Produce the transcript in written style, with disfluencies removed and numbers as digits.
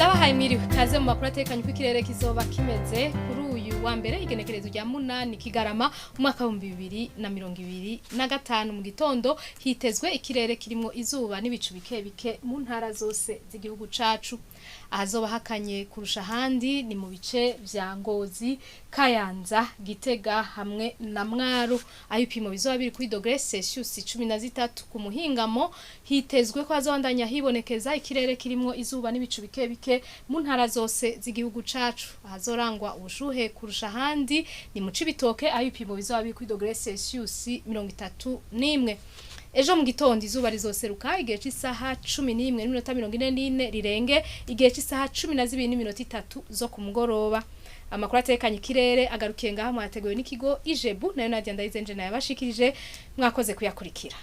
Ndabahaye mwiriwe kaze mu makuru atekanye ko ikirere kizoba kimeze kuri uyu wa mbere igenekerezo rya 8 Kigarama umwaka wa 2025 mu gitondo hitezwe ikirere kirimo izuba n'ibicu bike bike mu ntara zose z'igihugu cacu. Ahazoba hakanye kurusha handi ni mu bice vya Ngozi, Kayanza, Gitega hamwe na Mwaro. Aho ipimo bizoba biri kuri °C 13 ku muhingamo hitezwe ko hazobandanya hibonekeza ikirere kirimo izuba n'ibicu bike bike mu ntara zose z'igihugu cacu. Ahazorangwa ubushuhe kurusha handi ni mu Cibitoke aho ipimo bizoba biri kuri °C 31. Ejo mu gitondo izuba rizoseruka igihe cy'isaha 11:44 rirenge igihe cy'isaha 12:30 zo ku mugoroba. Amakuru atekanye ikirere agarukiye ngaha mwateguwe n'ikigo Ijebu nayo Nadia Ndayizenje nayo yabashikirije mwakoze kuyakurikira.